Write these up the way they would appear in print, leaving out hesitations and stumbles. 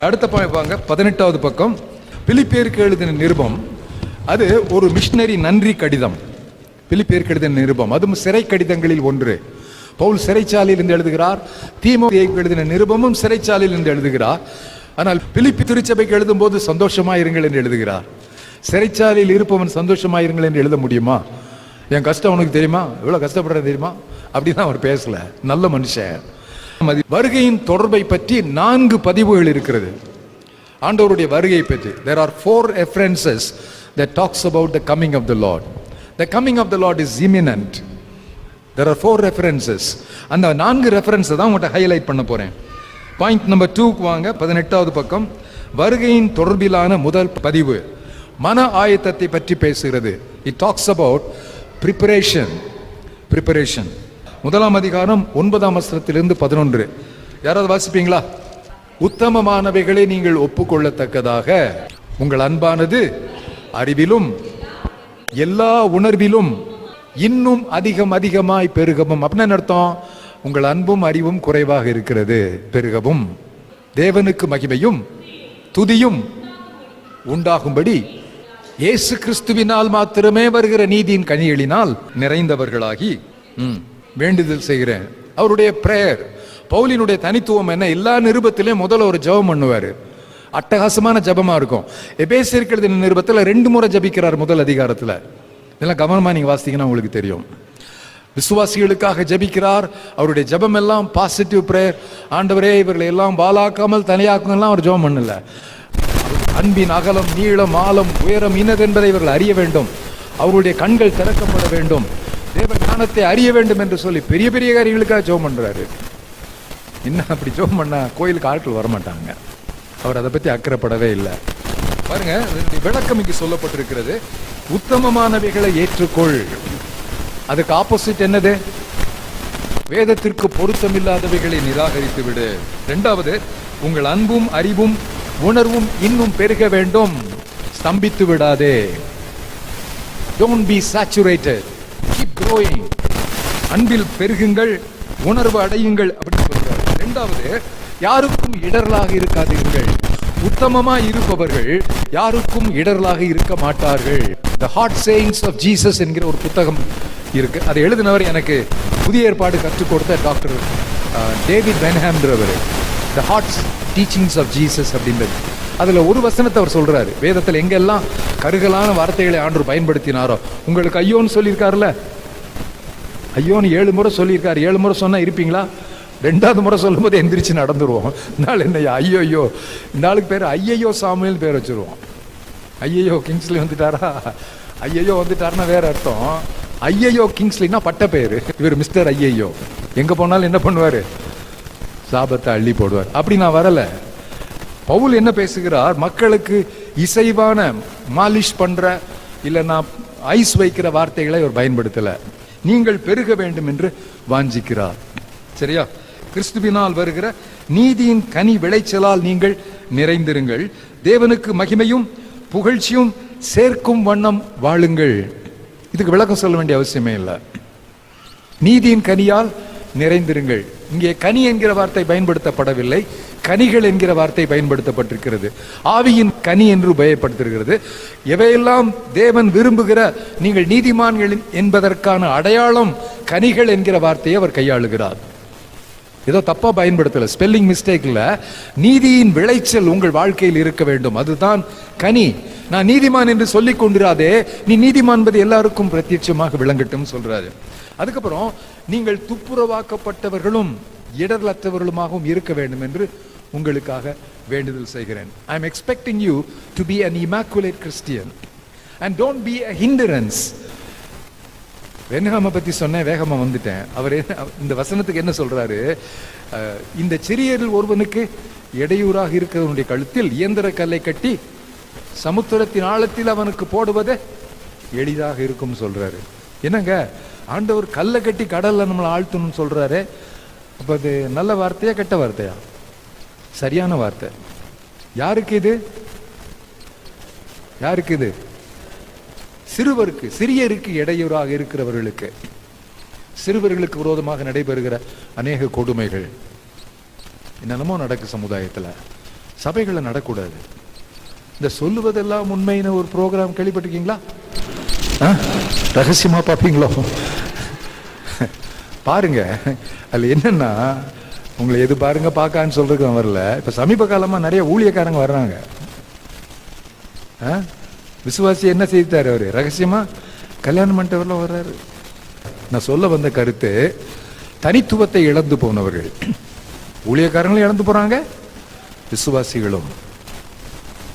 அடுத்த பாங்க 18வது பக்கம். பிலிப்பியருக்கு எழுதின நிருபம், அது ஒரு மிஷனரி நன்றி கடிதம். பிலிப்பியருக்கு எழுதின நிருபம் அதுவும் சிறை கடிதங்களில் ஒன்று. பவுல் சிறைச்சாலையில் இருந்து எழுதுகிறார். தீமோத்தேயுக்கு எழுதின நிருபமும் சிறைச்சாலையில் இருந்து எழுதுகிறார். ஆனால் பிலிப்பி திருச்சபைக்கு எழுதும் போது சந்தோஷமாயிருங்கள் என்று எழுதுகிறார். சிறைச்சாலையில் இருப்பவன் சந்தோஷமாயிருங்கள் என்று எழுத முடியுமா? என் கஷ்டம் உனக்கு தெரியுமா, எவ்வளவு கஷ்டப்படுறது தெரியுமா அப்படின்னு அவர் பேசல. நல்ல மனுஷன். வருகையின் தொடர்பை பற்றி 4 பதிவுகள் இருக்கிறது. ஆண்டவருடைய வருகை பற்றி there are 4 references that talks about the coming of the Lord. The coming of the Lord is imminent. There are 4 references. அந்த 4 ரெஃபரன்ஸ் தான் உங்கள்கிட்ட ஹைலைட் பண்ண போறேன். பாயிண்ட் நம்பர் 2க்கு வாங்க. 18வது பக்கம். வருகையின் தொடர்பிலான முதல் பதிவு மன ஆயத்தத்தை பற்றி பேசுகிறது. It talks about preparation. முதலாம் அதிகாரம் 9ஆம் வசனத்திலிருந்து 11. யாராவது வாசிப்பீங்களா? உத்தமமானவைகளை நீங்கள் ஒப்புக்கொள்ளத்தக்கதாக உங்கள் அன்பானது அறிவிலும் எல்லா உணர்விலும் இன்னும் அதிகமாய் பெருகவும். அப்படின்னு அர்த்தம், உங்கள் அன்பும் அறிவும் குறைவாக இருக்கிறது, பெருகவும் தேவனுக்கு மகிமையும் துதியும் உண்டாகும்படி இயேசு கிறிஸ்துவினால் மாத்திரமே வருகிற நீதியின் கனிகளினால் நிறைந்தவர்களாகி வேண்டுதல் செய்கிறேன். அவருடைய பிரேயர். பவுலினுடைய தனித்துவம் என்ன? எல்லா நிருபத்திலையும் முதல்ல ஒரு ஜெபம் பண்ணுவாரு. அட்டகாசமான ஜெபமா இருக்கும். எபேசியருக்கு எழுதின நிருபத்தில் 2 முறை ஜெபிக்கிறார் முதல் அதிகாரத்தில். இதெல்லாம் கவனமா நீங்க வாசித்தீங்கன்னா உங்களுக்கு தெரியும். விசுவாசிகளுக்காக ஜெபிக்கிறார். அவருடைய ஜெபம் எல்லாம் பாசிட்டிவ் பிரேயர். ஆண்டவரே இவர்களை எல்லாம் பாலாக்காமல் தனியாக்குங்கலாம் அவர் ஜெபம் பண்ணல. அன்பின் அகலம் நீளம் ஆழம் உயரம் இன்னதென்பதை இவர்கள் அறிய வேண்டும். அவருடைய கண்கள் திறக்கப்பட வேண்டும். தேவ ஞானத்தை அறிய வேண்டும் என்று சொல்லி பெரிய பெரிய காரியங்களுக்காக ஜெபம் பண்றாரு. இன்னும் அப்படி ஜெபம் பண்ணா கோயிலுக்கு ஆட்கள் வரமாட்டாங்க. அவர் அதை பத்தி அக்கறைப்படவே இல்லை. பாருங்க, விளக்கம் இங்கு சொல்லப்பட்டிருக்கிறது. உத்தமமானவைகளை ஏற்றுக்கொள். அதுக்கு ஆப்போசிட் என்னது? வேதத்திற்கு பொருத்தமில்லாதவைகளை நிராகரித்து விடு. 2வது, உங்கள் அன்பும் அறிவும் உணர்வும் இன்னும் பெருக வேண்டும். ஸ்தம்பித்து விடாதே. Don't be saturated. Keep growing. அன்பில் பெருகுங்கள், உணர்வு அடையுங்கள் அப்படி சொல்றார். 2வது, யாருக்கும் இடரலாக இருக்காதீர்கள். உத்தமமாய் இருப்பவர்கள் யாருக்கும் இடரலாக இருக்க மாட்டார்கள். The Heart Sayings of Jesus என்கிற ஒரு புத்தகம் இருக்கு. அதை எழுதினவர் எனக்கு புதிய ஏற்பாடு கற்றுக் கொடுத்த டாக்டர் டேவிட் பென்ஹாம்ன்றவர். The Heart Teachings of Jesus அப்படின்றது. அதுல ஒரு வசனத்தை அவர் சொல்றாரு. வேதத்தில் எங்கெல்லாம் கருகலான வார்த்தைகளை ஆண்டவர் பயன்படுத்தினாரோ, உங்களுக்கு ஐயோன்னு சொல்லியிருக்காருல்ல, ஐயோன்னு 7 முறை சொல்லியிருக்காரு. 7 முறை சொன்னா இருப்பீங்களா? 2வது முறை சொல்லும் போது எந்திரிச்சு நடந்துருவோம். நாள் என்ன ஐயோ, இந்த ஆளுக்கு பேர் ஐயையோ சாமுவேல் பேர் வச்சிருவோம். ஐயையோ கிங்ஸ்லி வந்துட்டாரா? ஐயையோ வந்துட்டாருன்னா வேற அர்த்தம். ஐயையோ கிங்ஸ்லினா பட்ட பேரு. இவர் மிஸ்டர் ஐயையோ. எங்க போனாலும் என்ன பண்ணுவாரு? சாபத்தை அள்ளி போடுவார். அப்படி நான் வரல. பவுல் என்ன பேசுகிறார்? மக்களுக்கு இசைவான மாலிஷ் பண்ற இல்ல நான் ஐஸ் வைக்கிற வார்த்தைகளை அவர் பயன்படுத்தல. நீங்கள் பெருக வேண்டும் என்று வாஞ்சிக்கிறார். சரியா? கிறிஸ்துவினால் வருகிற நீதியின் கனி விளைச்சலால் நீங்கள் நிறைந்திருங்கள். தேவனுக்கு மகிமையும் புகழ்ச்சியும் சேர்க்கும் வண்ணம் வாழுங்கள். இதுக்கு விளக்கம் சொல்ல வேண்டிய அவசியமே இல்லை. நீதியின் கனியால் நிறைந்திருங்கள். இங்கே கனி என்கிற வார்த்தை பயன்படுத்தப்படவில்லை, கனிகள் என்கிற வார்த்தை பயன்படுத்தப்பட்டிருக்கிறது. ஆவியின் கனி என்று பயன்படுத்திருக்கிறது. எவையெல்லாம் தேவன் விரும்புகிற நீங்கள் நீதிமான்கள் என்பதற்கான அடையாளம் கனிகள் என்கிற வார்த்தையை அவர் கையாளுகிறார். ஏதோ தப்பா பயன்படுத்தல, ஸ்பெல்லிங் மிஸ்டேக்ல. நீதியின் விளைச்சல் உங்கள் வாழ்க்கையில் இருக்க வேண்டும், அதுதான் கனி. நான் நீதிமான் என்று சொல்லிக் கொண்டிராதே, நீ நீதிமான் என்பது எல்லாருக்கும் பிரத்யட்சமாக விளங்கட்டும் சொல்றாரு. அதுக்கப்புறம் நீங்கள் துப்புரவாக்கப்பட்டவர்களும் இடரலற்றவர்களுமாகவும் இருக்க வேண்டும் என்று உங்களுக்காக வேண்டுதல் செய்கிறேன். I am expecting you to be an immaculate Christian and don't be a hindrance. வென்ஹாமை பத்தி சொன்னேன், வேகமா வந்துட்டேன். அவர் இந்த வசனத்துக்கு என்ன சொல்றாரு? இந்த சிறியரில் ஒருவனுக்கு இடையூறாக இருக்கிறவனுடைய கழுத்தில் இயந்திர கல்லை கட்டி சமுத்திரத்தின் ஆழத்தில் அவனுக்கு போடுவது எளிதாக இருக்கும் சொல்றாரு. என்னங்க, ஆண்டவர் கல்லை கட்டி கடல்ல நம்மளை ஆழ்த்தணும்னு சொல்றாரு. அப்ப அது நல்ல வார்த்தையா கெட்ட வார்த்தையா? சரியான வார்த்தை. யாருக்கு இது? யாருக்கு இது? சிறுவருக்கு, சிறியருக்கு இடையூறாக இருக்கிறவர்களுக்கு, சிறுவர்களுக்கு விரோதமாக நடைபெறுகிற அநேக கொடுமைகள் என்னென்னமோ நடக்கு சமுதாயத்தில். சபைகளில் நடக்கூடாது. இந்த சொல்லுவதெல்லாம் உண்மைன்னு ஒரு ப்ரோக்ராம் கேள்விப்பட்டிருக்கீங்களா? ரகசியமா பார்ப்பீங்களோ? பாருங்க, அதுல என்னன்னா, உங்களை எது பாருங்க பார்க்கான்னு சொல்றதுக்கு வரல. இப்ப சமீப காலமா நிறைய ஊழியக்காரங்க வர்றாங்க. விசுவாசி என்ன செய்தாரு? அவரு ரகசியமா கல்யாணம் பண்ணிட்டவர்லாம் வர்றாரு. நான் சொல்ல வந்த கருத்து, தனித்துவத்தை இழந்து போனவர்கள், ஊழியக்காரங்களும் இழந்து போறாங்க, விசுவாசிகளும்.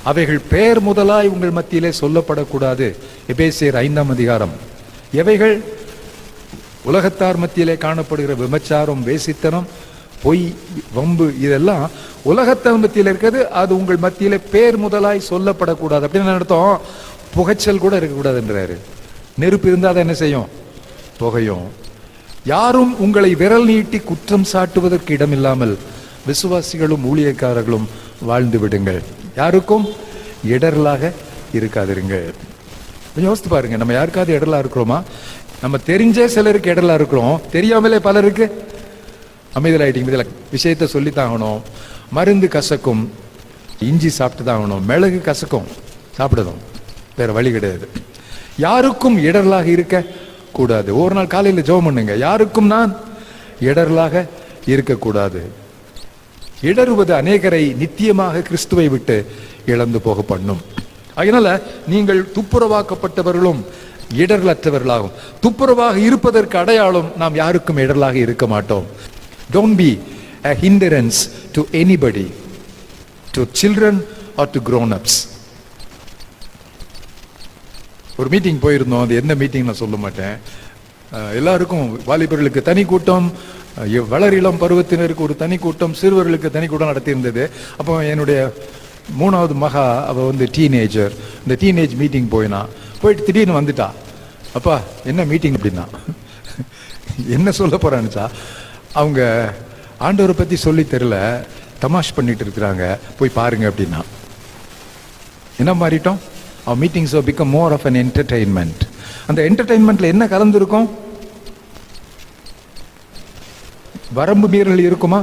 அவைகள் பெயர் முதலாய் உங்கள் மத்தியிலே சொல்லப்படக்கூடாது. எபேசியர் 5ஆம் அதிகாரம். எவைகள்? உலகத்தார் மத்தியிலே காணப்படுகிற விபச்சாரம், வேசித்தனம், பொய், வம்பு, இதெல்லாம் உலகத்தார் மத்தியில் இருக்கிறது. அது உங்கள் மத்தியிலே பேர் முதலாய் சொல்லப்படக்கூடாது. அப்படின்னு அர்த்தம், புகைச்சல் கூட இருக்கக்கூடாதுன்றாரு. நெருப்பு இருந்தால் என்ன செய்யும்? புகையும். யாரும் உங்களை விரல் நீட்டி குற்றம் சாட்டுவதற்கு இடமில்லாமல் விசுவாசிகளும் ஊழியக்காரர்களும் வாழ்ந்து விடுங்கள். யாருக்கும் இடரலாக இருக்காதிருங்கள். யோசித்து பாருங்க, நம்ம யாருக்காவது இடரலா இருக்கிறோமா? நம்ம தெரிஞ்சே சிலருக்கு இடரலா இருக்கிறோம், தெரியாமலே பலருக்கு அமைதலாயிட்டீங்க. இதில் விஷயத்த சொல்லித்தாகணும். மருந்து கசக்கும், இஞ்சி சாப்பிட்டு தான் ஆகணும். மிளகு கசக்கும், சாப்பிடணும், வேற வழி கிடையாது. யாருக்கும் இடரலாக இருக்க கூடாது. ஒரு நாள் காலையில் ஜெபம் பண்ணுங்க, யாருக்கும் நான் இடரலாக இருக்கக்கூடாது. இடறுவது அநேகரை நித்தியமாக கிறிஸ்துவை விட்டு இழந்து போக பண்ணும். அதனால நீங்கள் துப்புரவாக்கப்பட்டவர்களும் இடரலற்றவர்களாகும். துப்புரவாக இருப்பதற்கு அடையாளம், நாம் யாருக்கும் இடரலாக இருக்க மாட்டோம். Don't be a hindrance to anybody, to children or to grown-ups. ஒரு மீட்டிங் போயிருந்தோம். அது என்ன மீட்டிங் நான் சொல்ல மாட்டேன். எல்லாருக்கும், வாலிபர்களுக்கு தனி கூட்டம், வளரிளம் பருவத்தினருக்கு ஒரு தனி கூட்டம், சிறுவர்களுக்கு தனி கூட்டம் நடத்தியிருந்தது. அப்போ என்னுடைய 3வது மகா, அவள் வந்து டீனேஜர். இந்த டீனேஜ் மீட்டிங் போயிட்டு திடீர்னு வந்துட்டா. அப்பா என்ன மீட்டிங் அப்படின்னா, என்ன சொல்ல போறான்னுச்சா, அவங்க ஆண்டவரை பத்தி சொல்லி தெரியல, தமாஷ் பண்ணிட்டு இருக்கிறாங்க, போய் பாருங்க அப்படின்னா. என்ன மாறிட்டோம்? our meetings have become more of an entertainment. அந்த என்டர்டெயின்மெண்ட்ல என்ன கலந்துருக்கும்? வரம்பு மீறல் இருக்குமா?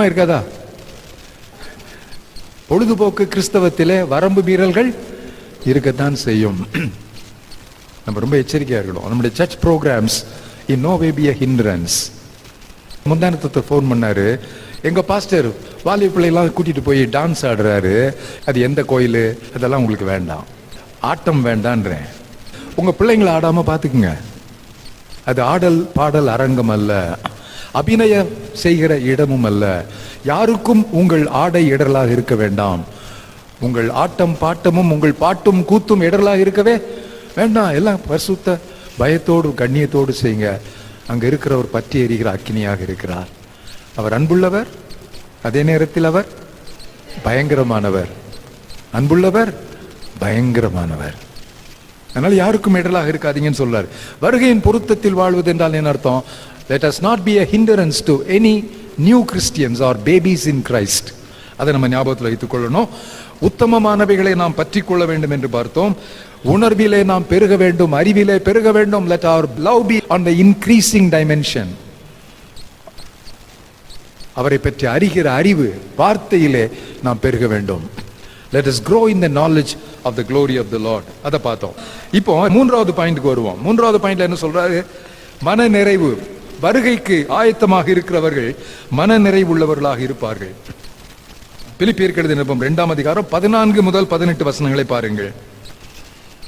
இருக்காதா? பொழுதுபோக்கு கிறிஸ்தவத்திலே வரம்பு மீறல்கள் இருக்கத்தான் செய்யும். நம்ம ரொம்ப எச்சரிக்கையா இருக்கணும். நம்முடைய church programs in no way be a hindrance. முந்தானத்தை ஃபோன் பண்ணாரு, எங்க பாஸ்டர் வாலிப பிள்ளைலாம் கூட்டிட்டு போய் டான்ஸ் ஆடுறாரு, அது எந்த கோயில், அதெல்லாம் உங்களுக்கு வேண்டாம், ஆட்டம் வேண்டான்றேன். உங்க பிள்ளைங்களை ஆடாம பாத்துக்குங்க. அது ஆடல் பாடல் அரங்கம் அல்ல, அபிநயம் செய்கிற இடமும் அல்ல. யாருக்கும் உங்கள் ஆடை இடரலாக இருக்க வேண்டாம். உங்கள் ஆட்டம் பாட்டமும் உங்கள் பாட்டும் கூத்தும் இடரலாக இருக்கவே வேண்டாம். எல்லாம் பரிசுத்த பயத்தோடு கண்ணியத்தோடு செய்யுங்க. அங்க இருக்கிறவர் பற்றி எரிகிற அக்கினியாக இருக்கிறார். அவர் அன்புள்ளவர், அதே நேரத்தில் அவர் பயங்கரமானவர். அன்புள்ளவர், பயங்கரமானவர். அதனால யாருக்கும் இடரலாக இருக்காதீங்கன்னு சொல்றாரு. வருகையின் பொருத்தத்தில் வாழ்வது என்றால் என்ன அர்த்தம்? Let us not be a hindrance to any new Christians or babies in Christ. அதை நம்ம ஞாபகத்தில் வைத்துக் கொள்ளணும். உத்தமமானவைகளை நாம் பற்றி கொள்ள வேண்டும் என்று பார்த்தோம். உணர்விலே நாம் பெருக வேண்டும், அறிவிலே பெருக வேண்டும். Let our love be on the increasing dimension. அவரை பற்றி அறிகிற அறிவு, வார்த்தையிலே நாம் பெருக வேண்டும். Let us grow in the knowledge of the glory of the Lord. அதை பார்த்தோம். இப்போ 3வது பாயிண்ட்க்கு வருவோம். 3வது பாயிண்ட்ல என்ன சொல்றாரு? மன நிறைவு. வருகைக்கு ஆயத்தமாக இருக்கிறவர்கள் மன நிறைவு உள்ளவர்களாக இருப்பார்கள். பிலிப்பியருக்கு எழுதின நிருபம் 2ஆம் அதிகாரம் 14 முதல் 18 வசனங்களை பாருங்கள்.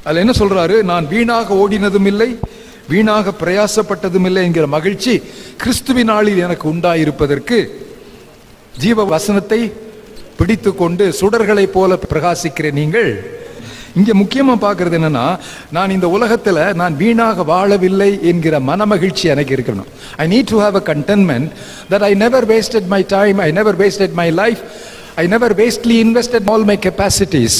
அதுல என்ன சொல்றாரு? நான் வீணாக ஓடினதும் இல்லை, வீணாக பிரயாசப்பட்டதும் இல்லை என்கிற மகிழ்ச்சி கிறிஸ்துவின் நாளில் எனக்கு உண்டாயிருப்பதற்கு ஜீவ வசனத்தை பிடித்து கொண்டு சுடர்களை போல பிரகாசிக்கிற நீங்கள். இங்க முக்கியமா பார்க்கறது என்னன்னா, நான் இந்த உலகத்துல நான் வீணாக வாழவில்லை என்கிற மனமகிழ்ச்சி எனக்கு இருக்கணும். I need to have a contentment that I never wasted my time, I never wasted my life, I never wastely invested all my capacities.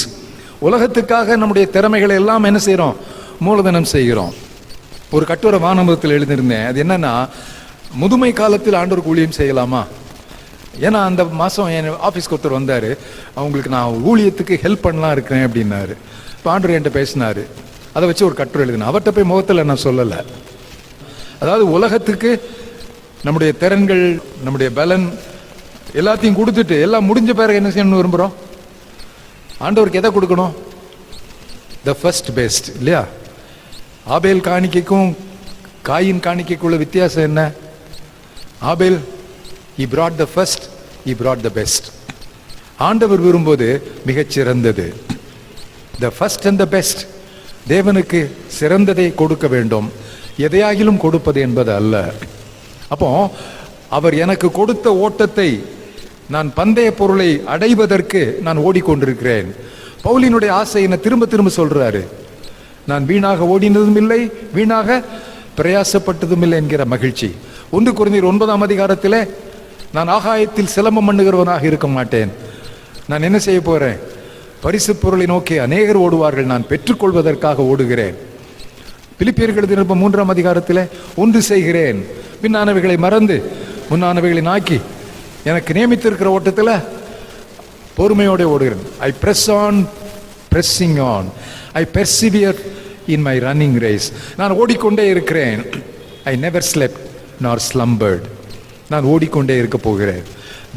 உலகத்துக்காக நம்முடைய திறமைகளை எல்லாம் என்ன செய்யறோம்? மூலதனம் செய்கிறோம். ஒரு கட்டுரை வானமத்தில் எழுதியிருந்தேன். அது என்னன்னா, முதுமை காலத்தில் ஆண்டவருக்கு ஊழியம் செய்யலாமா? ஏன்னா அந்த மாதம் என் ஆஃபீஸ்க்கு ஒருத்தர் வந்தார், அவங்களுக்கு நான் ஊழியத்துக்கு ஹெல்ப் பண்ணலாம் இருக்கிறேன் அப்படின்னாரு. இப்போ ஆண்டவர் என்கிட்ட பேசினார், அதை வச்சு ஒரு கட்டுரை எழுதினேன். அவர்கிட்ட போய் முகத்தில் நான் சொல்லலை. அதாவது உலகத்துக்கு நம்முடைய திறன்கள், நம்முடைய பலன் எல்லாத்தையும் கொடுத்துட்டு எல்லாம் முடிஞ்ச பிறகு என்ன செய்யணும்னு விரும்புகிறோம்? ஆண்டவருக்கு எதை கொடுக்கணும்? த ஃபர்ஸ்ட் பெஸ்ட் இல்லையா? ஆபேல் காணிக்கைக்கும் காயின் காணிக்கைக்குள்ள வித்தியாசம் என்ன? ஆபேல் he brought the first, he brought the best. ஆண்டவர் விரும்புவது மிகச்சிறந்தது. the first and the best. தேவனுக்கு சிறந்ததை கொடுக்க வேண்டும், எதையாகிலும் கொடுப்பது என்பது அல்ல. அப்போ அவர் எனக்கு கொடுத்த ஓட்டத்தை, நான் பந்தய பொருளை அடைவதற்கு நான் ஓடிக்கொண்டிருக்கிறேன். பவுலினுடைய ஆசை என்ன திரும்ப திரும்ப சொல்றாரு, நான் வீணாக ஓடினதும் இல்லை, வீணாக பிரயாசப்பட்டதும் இல்லை என்கிற மகிழ்ச்சி. 1 கொரிந்தியர் 9ஆம் அதிகாரத்தில் நான் ஆகாயத்தில் சிலம்பம் பண்ணுகிறவனாக இருக்க மாட்டேன், நான் என்ன செய்ய போறேன்? பரிசு பொருளை நோக்கி அநேகர் ஓடுவார்கள், நான் பெற்றுக்கொள்வதற்காக ஓடுகிறேன். பிலிப்பியர்கள் 3ஆம் அதிகாரத்தில் ஒன்று செய்கிறேன், பின்னானவைகளை மறந்து முன்னானவைகளை நாக்கி எனக்கு நியமித்திருக்கிற ஓட்டத்தில் பொறுமையோடு ஓடுகிறேன். I press on, pressing on, I persevere in my running race. நான் ஓடிக்கொண்டே இருக்கிறேன். I never slept nor slumbered. நான் ஓடிக்கொண்டே இருக்க போகிறேன்.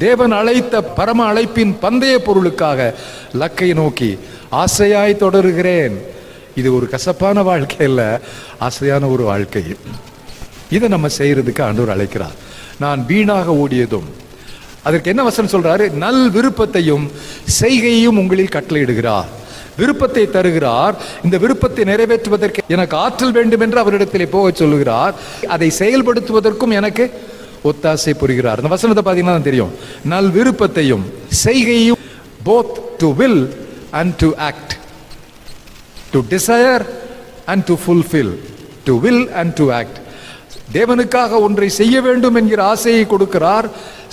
தேவன் அழைத்த பரம அழைப்பின் பந்தய பொருளுக்காக லக்கை நோக்கி ஆசையாய் தொடருகிறேன். இது ஒரு கசப்பான வாழ்க்கை அல்ல, ஆசையான ஒரு வாழ்க்கை. இதை நம்ம செய்யறதுக்கு ஆண்டவர் அழைக்கிறார். நான் வீணாக ஓடியதும், அதற்கு என்ன வசனம் சொல்றாரு? நல் விருப்பத்தையும் செய்கையையும் உங்களில் கட்டளையிடுகிறார். விருப்பத்தை தருகிறார். இந்த விருப்பத்தை நிறைவேற்றுவதற்கு எனக்கு ஆற்றல் வேண்டும் என்று அவரிடத்திலே போக சொல்லுகிறார். அதை செயல்படுத்துவதற்கும் எனக்கு ஒத்தாசை புரிகிறார். அந்த வசனத்தை பார்த்தீங்கன்னா தெரியும். நல் விருப்பத்தையும் செய்கையையும், both to will and to act, to desire and to fulfill, to will and to act. தேவனுக்காக ஒன்றை செய்ய வேண்டும் என்கிற ஆசையை கொடுக்கிறார்,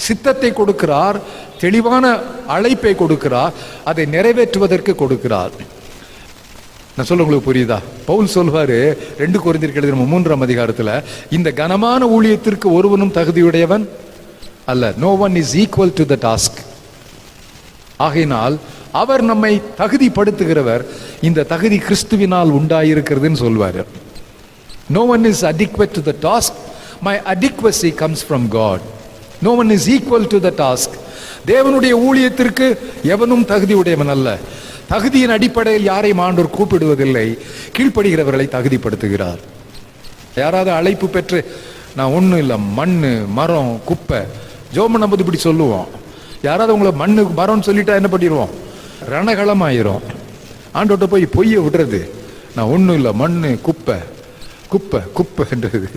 சித்தத்தை கொடுக்கிறார், தெளிவான அழைப்பை கொடுக்கிறார், அதை நிறைவேற்றுவதற்கு கொடுக்கிறார். நான் சொல்ல உங்களுக்கு புரியுதா? பவுல் சொல்வாரு 2 கொரிந்தியர் 3ஆம் அதிகாரத்தில், இந்த கனமான ஊழியத்திற்கு ஒருவனும் தகுதியுடையவன் அல்ல. No one is equal to the task. ஆகையினால் அவர் நம்மை தகுதிப்படுத்துகிறவர். இந்த தகுதி கிறிஸ்துவினால் உண்டாயிருக்கிறதுன்னு சொல்வார். No one is adequate to the task. My adequacy comes from God. No one is equal to the task. தேவனுடைய ஊழியத்திற்கு எவனும் தகுதி உடையவன் அல்ல. தகுதியின் அடிப்படையில் யாரையும் ஆண்டவர் கூப்பிடுவதில்லை, கீழ்ப்படுகிறவர்களை தகுதிப்படுத்துகிறார். யாராவது அழைப்பு பெற்று நான் ஒன்றும் இல்லை, மண் மரம் குப்பை ஜோமன் நம்ம இப்படி சொல்லுவோம். யாராவது உங்களை மண்ணு மரம்னு சொல்லிட்டா என்ன பண்ணிடுவோம்? ரணகளமாயிரும். ஆண்டோட்ட போய் பொய்யை விடுறது, நான் ஒன்றும் இல்லை, மண் குப்பை குப்பை குப்பைன்றது.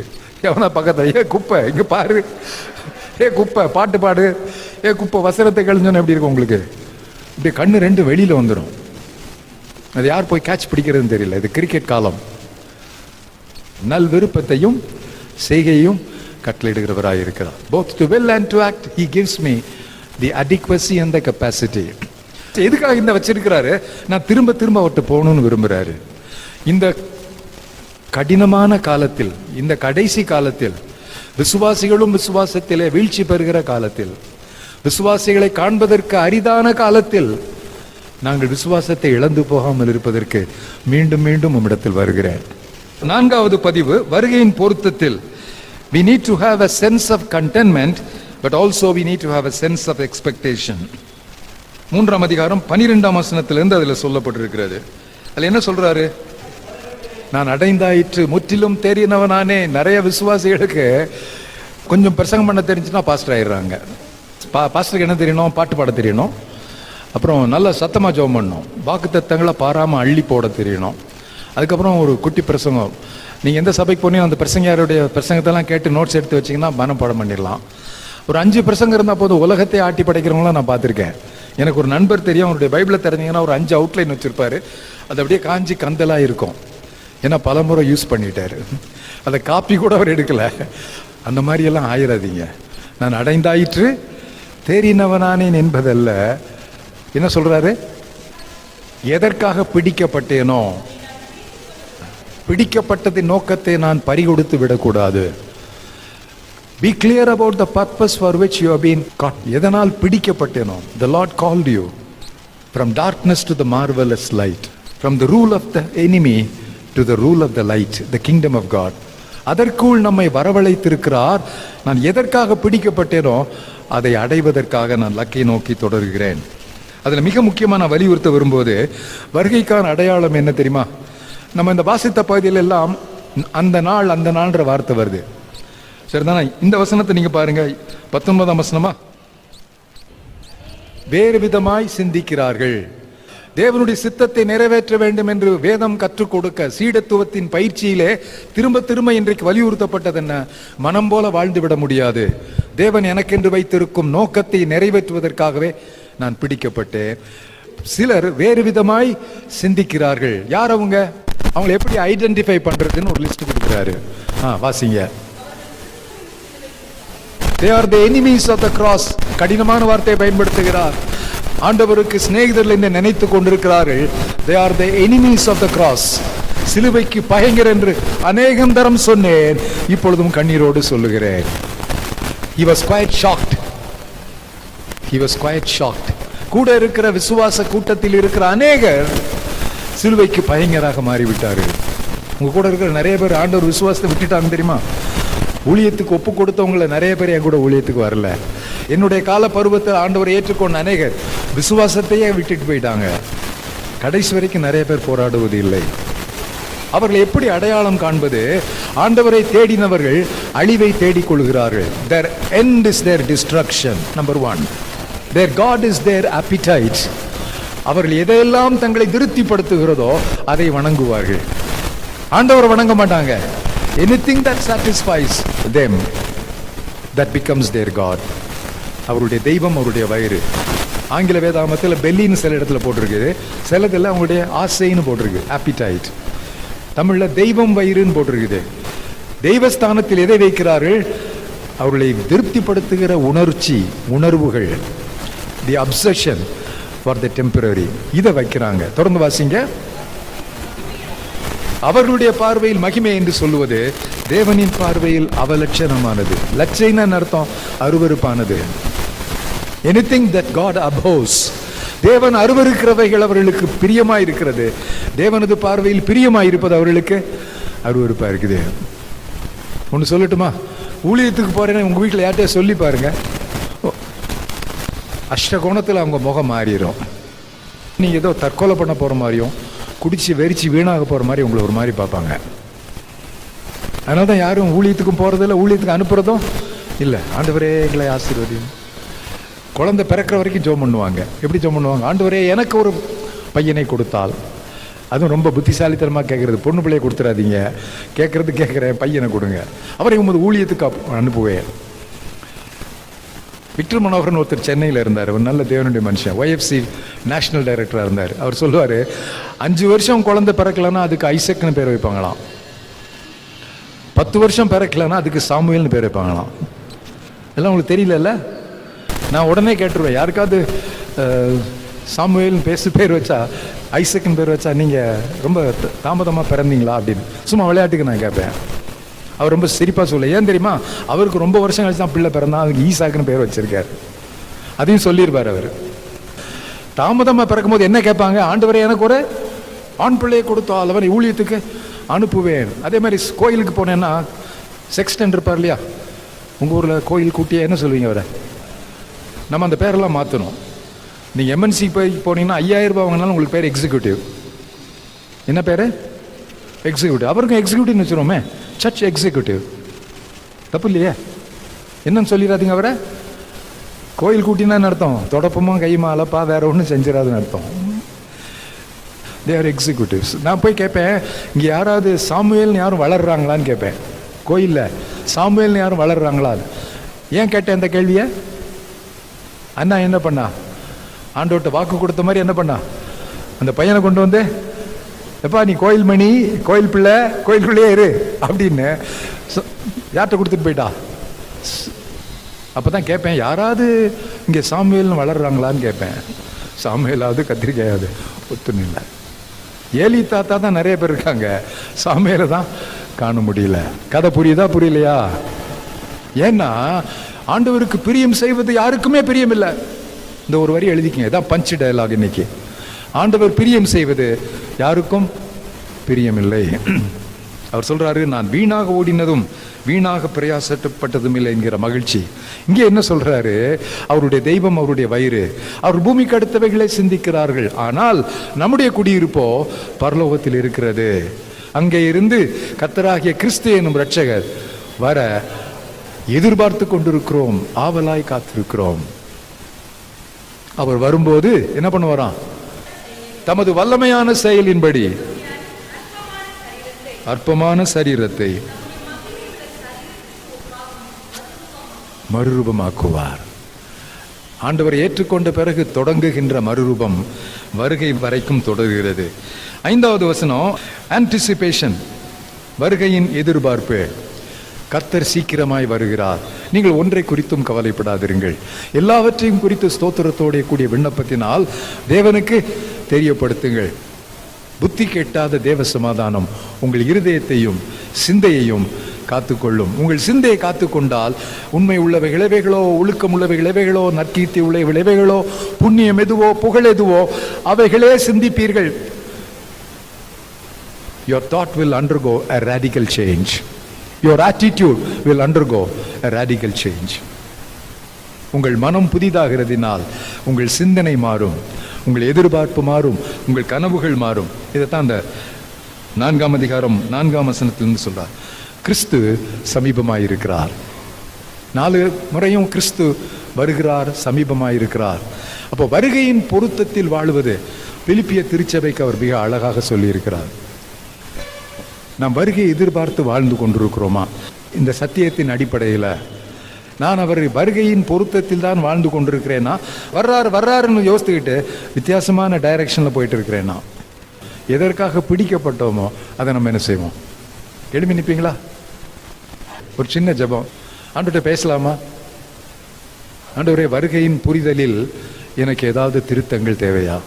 எவனா பக்கத்தில், ஏ குப்பை இங்கே பாரு, ஏ குப்பை பாட்டு பாடு, ஏ குப்பை வசனத்தை கழிஞ்சோன்னு எப்படி இருக்கும் உங்களுக்கு? இப்படி கண்ணு 2 வெளியில் வந்துடும். அது யார் போய் கேட்ச் பிடிக்கிறதுன்னு தெரியல. இது கிரிக்கெட் காலம். நல் விருப்பத்தையும் செய்கையும் கட்டளையிடுகிறவராக இருக்கிறார். both to will and to act he gives me the adequacy and the capacity. எதுக்காக இந்த வச்சிருக்கிறாரு? நான் திரும்ப திரும்ப அவர்கிட்ட போகணும்னு விரும்புகிறாரு. இந்த கடினமான காலத்தில், இந்த கடைசி காலத்தில், விசுவாசிகளும் விசுவாசத்திலே வீழ்ச்சி பெறுகிற காலத்தில், விசுவாசிகளை காண்பதற்கு அரிதான காலத்தில், நாங்கள் விசுவாசத்தை இழந்து போகாமல் இருப்பதற்கு மீண்டும் மீண்டும் உம்மிடத்தில் வருகிறேன். 4வது பதிவு, வருகையின் பொருத்தத்தில். We need to have a sense of contentment, but also we need to have a sense of expectation. 3ஆம் அதிகாரம் 12ஆம் வசனத்திலிருந்து அதில் சொல்லப்பட்டிருக்கிறது. அதில் என்ன சொல்றாரு? நான் அடைந்தாயிற்று, முற்றிலும் தேறினவனானே. நிறைய விசுவாசிகளுக்கு கொஞ்சம் பிரசங்கம் பண்ண தெரிஞ்சுன்னா பாஸ்டர் ஆயிடுறாங்க. பாஸ்டருக்கு என்ன தெரியணும்? பாட்டு பாட தெரியணும், அப்புறம் நல்ல சத்தமாக ஜெபம் பண்ணணும், வாக்குத்தத்தங்களை பாராமல் அள்ளி போட தெரியணும், அதுக்கப்புறம் ஒரு குட்டி பிரசங்கம். நீங்கள் எந்த சபைக்கு போனீங்க அந்த பிரசங்காருடைய பிரசங்கத்தெல்லாம் கேட்டு நோட்ஸ் எடுத்து வச்சிங்கன்னா மனப்பாடம் பண்ணிடலாம். ஒரு 5 பிரசங்கம் இருந்தால் போதும், உலகத்தை ஆட்டி படைக்கிறவங்களாம் நான் பார்த்துருக்கேன். எனக்கு ஒரு நண்பர் தெரியும், அவருடைய பைபிளை திறந்தீங்கன்னா ஒரு 5 அவுட்லைன் வச்சுருப்பார். அது அப்படியே காஞ்சி கந்தலாக இருக்கும். ஏன்னா பல முறை யூஸ் பண்ணிட்டாரு, அதை காப்பி கூட அவர் எடுக்கலை. அந்த மாதிரியெல்லாம் ஆயிடாதீங்க. நான் அடைந்தாயிற்று தேறினவனானேன் என்பதல்ல. என்ன சொல்றாரு? எதற்காக பிடிக்கப்பட்டேனோ, பிடிக்கப்பட்டதின் நோக்கத்தை நான் பறிகொடுத்து விடக்கூடாது. Be clear about the purpose for which you have been caught. எதனால் பிடிக்கப்பட்டேனோ? The Lord called you from darkness to the marvelous light, from the rule of the enemy to the rule of the light, the kingdom of God. அதற்குள் நம்மை வரவழைத்திருக்கிறார். நான் எதற்காக பிடிக்கப்பட்டேனோ அதை அடைவதற்காக நான் லக்கை நோக்கி தொடர்கிறேன். அதில் மிக முக்கியமாக நான் வலியுறுத்த வரும்போது, வருகைக்கான அடையாளம் என்ன தெரியுமா? நம்ம இந்த வாசித்த பகுதியில் எல்லாம் அந்த நாள்ன்ற வார்த்தை வருது. சரிதானா? இந்த வசனத்தை நீங்க பாருங்க, 19ஆம் வசனமா, வேறு விதமாய் சிந்திக்கிறார்கள். தேவனுடைய சித்தத்தை நிறைவேற்ற வேண்டும் என்று வேதம் கற்றுக் கொடுக்க சீடத்துவத்தின் பயிற்சியிலே திரும்ப திரும்ப இன்றைக்கு வலியுறுத்தப்பட்டது என்ன? மனம் போல வாழ்ந்து விட முடியாது. தேவன் எனக்கென்று வைத்திருக்கும் நோக்கத்தை நிறைவேற்றுவதற்காகவே நான் பிடிக்கப்பட்டேன். சிலர் வேறு விதமாய் சிந்திக்கிறார்கள். யார் அவங்க? அவங்களை எப்படி ஐடென்டிஃபை பண்றதுன்னு ஒரு லிஸ்ட் கொடுக்கிறாரு. வாசிங்க. They are the enemies of the cross. கடினமான வார்த்தையை பயன்படுத்துகிறார். ஆண்டவருக்கு சிநேகிதர்கள் என்று நினைத்துக் கொண்டிருக்கிறார்கள். They are the enemies of the cross. சிலுவைக்கு பயங்கர் என்று அநேகம் தரம் சொன்னேன், இப்பொழுதும் கண்ணீரோடு சொல்லுகிறேன். He was quite shocked. He was quite shocked. கூட இருக்கிற விசுவாச கூட்டத்தில் இருக்கிற அநேகர் சிலுவைக்கு பயங்கராக மாறிவிட்டார்கள். உங்க கூட இருக்கிற நிறைய பேர் ஆண்டவர் விசுவாசத்தை விட்டுட்டாங்க தெரியுமா? ஊழியத்துக்கு ஒப்பு கொடுத்தவங்களை நிறைய பேர் என் கூட ஊழியத்துக்கு வரல. என்னுடைய கால பருவத்தில் ஆண்டவரை ஏற்றுக்கொண்ட அநேகர் விசுவாசத்தையே விட்டுட்டு போயிட்டாங்க. கடைசி வரைக்கும் நிறைய பேர் போராடுவது இல்லை. அவர்களை எப்படி அடையாளம் காண்பது? ஆண்டவரை தேடினவர்கள் அழிவை தேடிக் கொள்கிறார்கள். Their end is their destruction. Number 1. Their God is their appetite. அவர்கள் எதையெல்லாம் தங்களை திருப்திப்படுத்துகிறதோ அதை வணங்குவார்கள். ஆண்டவரை வணங்க மாட்டாங்க. Anything that satisfies them, that becomes their God. அவருடைய தெய்வம் அவருடைய வயிறு. ஆங்கில வேதாகமத்தில் பெல்லின்னு சில இடத்துல போட்டிருக்குது, சிலதில் அவங்களுடைய ஆசைன்னு போட்டிருக்கு, appetite. தமிழ்ல தெய்வம் வயிறுன்னு போட்டிருக்குது. தெய்வஸ்தானத்தில் எதை வைக்கிறார்கள்? அவர்களை திருப்திப்படுத்துகிற உணர்வுகள், தி அப்சஷன் ஃபார் த டெம்பரரி, இதை வைக்கிறாங்க. தொடர்ந்து வாசிங்க. அவர்களுடைய பார்வையில் மகிமை என்று சொல்லுவது தேவனின் பார்வையில் அவலட்சணமானது. லட்சணம் அர்த்தம் அருவருப்பானது. எனிதிங் தட் காட் abhors, தேவன் அருவருக்கிறவைகள் அவர்களுக்கு பிரியமா இருக்கிறது. தேவனது பார்வையில் பிரியமா இருப்பது அவர்களுக்கு அருவருப்பா இருக்குது. ஒன்று சொல்லட்டுமா? ஊழியத்துக்கு போறேன்னு உங்க வீட்டில் யார்கிட்ட சொல்லி பாருங்க, அஷ்டகோணத்தில் அவங்க முகம் மாறிடும். நீங்க ஏதோ தற்கொலை பண்ண போற மாதிரியும் குடிச்சு வெறிச்சு வீணாக போற மாதிரி உங்களை ஒரு மாதிரி பார்ப்பாங்க. அதனால தான் யாரும் ஊழியத்துக்கும் போறதில்லை, ஊழியத்துக்கு அனுப்புறதும் இல்லை. ஆண்டவரே எங்களை ஆசீர்வதியும். குழந்தை பிறக்கிற வரைக்கும் ஜெபம் பண்ணுவாங்க. எப்படி ஜெபம் பண்ணுவாங்க? ஆண்டவரே எனக்கு ஒரு பையனை கொடுத்தால். அதுவும் ரொம்ப புத்திசாலித்தனமாக கேட்கறது. பொண்ணு பிள்ளையை கொடுத்துடாதீங்க, கேட்குறேன் பையனை கொடுங்க. அவரை உமது ஊழியத்துக்கு அனுப்புவேன். விக்டர் மனோகரன் ஒருத்தர் சென்னையில் இருந்தார், ஒரு நல்ல தேவனுடைய மனுஷன், YFC நேஷனல் டைரக்டராக இருந்தார். அவர் சொல்லுவார், 5 வருஷம் குழந்தை பிறக்கலன்னா அதுக்கு ஐசக்னு பேர் வைப்பாங்களாம், 10 வருஷம் பிறக்கலன்னா அதுக்கு சாமுவேல்னு பேர் வைப்பாங்களாம். எல்லாம் உங்களுக்கு தெரியல? நான் உடனே கேட்டுருவேன், யாருக்காவது சாமுவேல்னு பேர் வச்சா, ஐசக்னு பேர் வச்சா நீங்கள் ரொம்ப தாமதமாக பிறந்தீங்களா அப்படின்னு சும்மா விளையாட்டுக்கு நான் கேட்பேன். அவர் ரொம்ப சிரிப்பாக சொல்ல, ஏன் தெரியுமா? அவருக்கு ரொம்ப வருஷம் கழிச்சு தான் பிள்ளை பிறந்தான், அதுக்கு ஈசாக்குன்னு பேர் வச்சிருக்காரு. அதையும் சொல்லியிருப்பார் அவர். தாமதமாக பிறக்கும் போது என்ன கேட்பாங்க? ஆண்டவரே எனக்கு ஒரு ஆண் பிள்ளையை கொடுத்தால் அவரை ஊழியத்துக்கு அனுப்புவேன். அதே மாதிரி கோயிலுக்கு போனேன்னா செக்ஸ்டன் இருப்பார் இல்லையா, உங்கள் ஊரில் கோயில் கூட்டியே என்ன சொல்லுவீங்க அவரை? நம்ம அந்த பேரெல்லாம் மாற்றணும். நீங்கள் MNC போய் போனீங்கன்னா 5000 ரூபாய் வாங்கினாலும் உங்களுக்கு பேர் எக்ஸிக்யூட்டிவ். என்ன பேர்? எக்ஸிக்யூட்டிவ். அவருக்கும் எக்ஸிக்யூட்டிவ்னு வச்சுருவோமே, சர்ச் எக்ஸிக்யூட்டிவ். தப்பு இல்லையே? என்னன்னு சொல்லிடாதீங்க அவரை. கோயில் கூட்டினான்னு அர்த்தம் தொடப்பமா கைமா அலப்பா வேற ஒன்றும் செஞ்சிடாதுன்னு அர்த்தம். They are executives. நான் போய் கேட்பேன், இங்கே யாராவது சாமுவேல்னு யாரும் வளர்றாங்களான்னு கேட்பேன். கோயிலில் சாமுவேல்னு யாரும் வளர்றாங்களா? ஏன் கேட்டேன் இந்த கேள்வியை? அண்ணா என்ன பண்ணா? ஆண்டோட்ட வாக்கு கொடுத்த மாதிரி என்ன பண்ணா? அந்த பையனை கொண்டு வந்து, எப்பா நீ கோயில் மணி, கோயில் பிள்ளை, கோயிலுக்குள்ளேயே இரு அப்படின்னு யார்கிட்ட கொடுத்துட்டு போயிட்டா. அப்போ தான் கேட்பேன், யாராவது இங்கே சாமுவேல்னு வளர்றாங்களான்னு கேட்பேன். சாமுவேலாவது கத்திரிக்காயாவது ஒத்துன்னு இல்லை. ஏலி தாத்தா தான் நிறைய பேர் இருக்காங்க, சாமுவேலை தான் காண முடியல. கதை புரியுதா புரியலையா? ஏன்னா ஆண்டவருக்கு பிரியம் செய்வது யாருக்குமே பிரியம் இல்லை. இந்த ஒரு வரி எழுதிக்கங்க, இதான் பஞ்ச் டயலாக் இன்னைக்கு. ஆண்டவர் பிரியம் செய்வது யாருக்கும் பிரியமில்லை. அவர் சொல்றாரு, நான் வீணாக ஓடினதும் வீணாக பிரயாசப்பட்டதும் இல்லை என்கிற மகிழ்ச்சி. இங்கே என்ன சொல்றாரு? அவருடைய தெய்வம் அவருடைய வயிறு. அவர் பூமிக்கு அடுத்தவைகளை சிந்திக்கிறார்கள். ஆனால் நம்முடைய குடியிருப்போ பரலோகத்தில் இருக்கிறது. அங்கே இருந்து கர்த்தராகிய கிறிஸ்து எனும் இரட்சகர் வர எதிர்பார்த்து கொண்டிருக்கிறோம், ஆவலாய் காத்திருக்கிறோம். அவர் வரும்போது என்ன பண்ணுவாராம்? தமது வல்லமையான செயலின்படி அற்பமான சரீரத்தை மறுரூபமாக்குவார். ஆண்டவர் ஏற்றுக்கொண்ட பிறகு தொடங்குகின்ற மறுரூபம் வருகை வரைக்கும் தொடர்கிறது. 5வது வசனம், ஆன்டிசிபேஷன், வருகையின் எதிர்பார்ப்பு. கர்த்தர் சீக்கிரமாய் வருகிறார். நீங்கள் ஒன்றை குறித்தும் கவலைப்படாதிருங்கள், எல்லாவற்றையும் குறித்து ஸ்தோத்திரத்தோட கூடிய விண்ணப்பத்தினால் தேவனுக்கு தெரியப்படுத்துங்கள். புத்தி கெட்டாத தேவ சமாதானம் உங்கள் இருதயத்தையும் சிந்தையையும் காத்துக்கொள்ளும். உங்கள் சிந்தையை காத்துக்கொண்டால் உண்மை உள்ளவை இளைவைகளோ, ஒழுக்கம் உள்ளவை இளைவைகளோ, நற்கீர்த்தி உள்ள இளைவைகளோ, புண்ணியம் எதுவோ, புகழ் எதுவோ அவைகளே சிந்திப்பீர்கள். Your thought will undergo a radical change. Your attitude will undergo a radical change. உங்கள் மனம் புதிதாகிறதினால் உங்கள் சிந்தனை மாறும், உங்கள் எதிர்பார்ப்பு மாறும், உங்கள் கனவுகள் மாறும். இதைத்தான் அந்த 4ஆம் அதிகாரம் 4ஆம் வசனத்திலிருந்து சொல்றார். கிறிஸ்து சமீபமாயிருக்கிறார். 4 முறையும் கிறிஸ்து வருகிறார், சமீபமாயிருக்கிறார். அப்போ வருகையின் பொருத்தத்தில் வாழுவது பிலிப்பிய திருச்சபைக்கு அவர் மிக அழகாக சொல்லியிருக்கிறார். நாம் வருகையை எதிர்பார்த்து வாழ்ந்து கொண்டிருக்கிறோமா? இந்த சத்தியத்தின் அடிப்படையில் நான் அவர் வருகையின் பொருத்தத்தில் தான் வாழ்ந்து கொண்டிருக்கிறேன்னா, வர்றாருன்னு யோசித்துக்கிட்டு வித்தியாசமான டைரக்ஷனில் போயிட்டு இருக்கிறேன்னா, எதற்காக பிடிக்கப்பட்டோமோ அதை நம்ம என்ன செய்வோம்? எழுப்பி நிற்பீங்களா? ஒரு சின்ன ஜெபம். ஆண்டவர்கிட்ட பேசலாமா? ஆண்டவரே, வருகையின் புரிதலில் எனக்கு ஏதாவது திருத்தங்கள் தேவையா?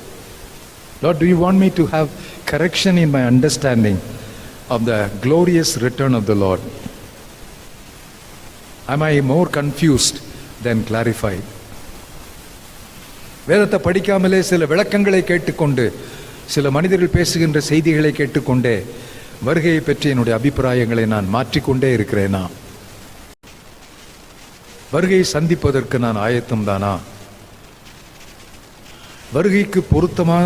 Lord, do you want me to have correction in my understanding of the glorious return of the Lord? Am I more confused than clarified? வேதத்தை படிக்காமலே சில விளக்கங்களை கேட்டுக்கொண்டு, சில மனிதர்கள் பேசுகின்ற செய்திகளை கேட்டுக்கொண்டே வருகையை பற்றி என்னுடைய அபிப்பிராயங்களை நான் மாற்றிக்கொண்டே இருக்கிறேனா? வருகையை சந்திப்பதற்கு நான் ஆயத்தம் தானா? வருகைக்கு பொருத்தமான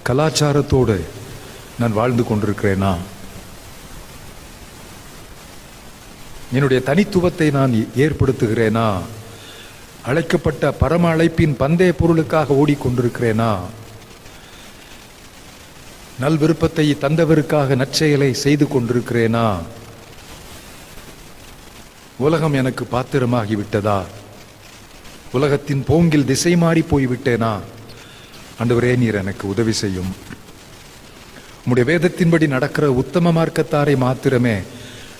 கலாச்சாரத்தோடு நான் வாழ்ந்து கொண்டிருக்கிறேனா? என்னுடைய தனித்துவத்தை நான் ஏற்படுத்துகிறேனா? அழைக்கப்பட்ட பரம அழைப்பின் பந்தய பொருளுக்காக ஓடிக்கொண்டிருக்கிறேனா? நல் விருப்பத்தை தந்தவருக்காக நற்செயலை செய்து கொண்டிருக்கிறேனா? உலகம் எனக்கு பாத்திரமாகிவிட்டதா? உலகத்தின் போங்கில் திசை மாறி போய்விட்டேனா? ஆண்டவரே, நீர் எனக்கு உதவி செய்யும். உம்முடைய வேதத்தின்படி நடக்கிற உத்தம மார்க்கத்தாரை மாத்திரமே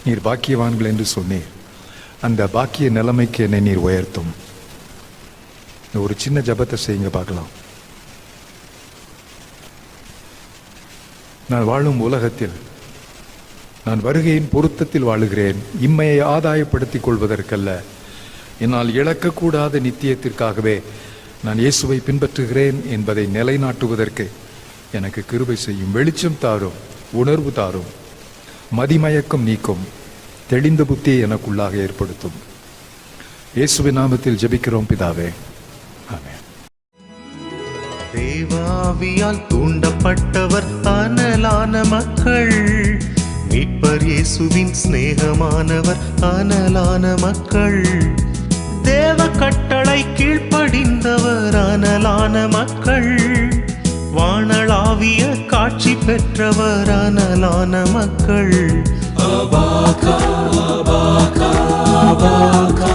நீர் பாக்கியவான்கள் என்று சொன்னீர். அந்த பாக்கிய நிலைமைக்கு என்னை நீர் உயர்த்தும். ஒரு சின்ன ஜபத்தை செய்யுங்க பார்க்கலாம். நான் வாழும் உலகத்தில் நான் வருகையின் பொருத்தத்தில் வாழுகிறேன். இம்மையை ஆதாயப்படுத்திக் கொள்வதற்கல்ல, என்னால் இழக்கக்கூடாத நித்தியத்திற்காகவே நான் இயேசுவை பின்பற்றுகிறேன் என்பதை நிலைநாட்டுவதற்கு எனக்கு கிருபை செய்யும். வெளிச்சம் தாரும், உணர்வு தாரும், மதிமயக்கம் நீக்கும், தெளிந்த புத்தியை எனக்குள்ளாக ஏற்படுத்தும். இயேசுவின் நாமத்தில் ஜெபிக்கிறோம் பிதாவே, ஆமென். தேவாவியால் தூண்டப்பட்டவர் அனலான மக்கள், மீட்பர் இயேசுவின் சிநேகமானவர் அனலான மக்கள், தேவ கட்டளை கீழ்ப்படிந்தவர் அனலான மக்கள், வானளாவிய காட்சி பெற்றவர் அனலான மக்கள். அபாகா அபாகா அபாகா.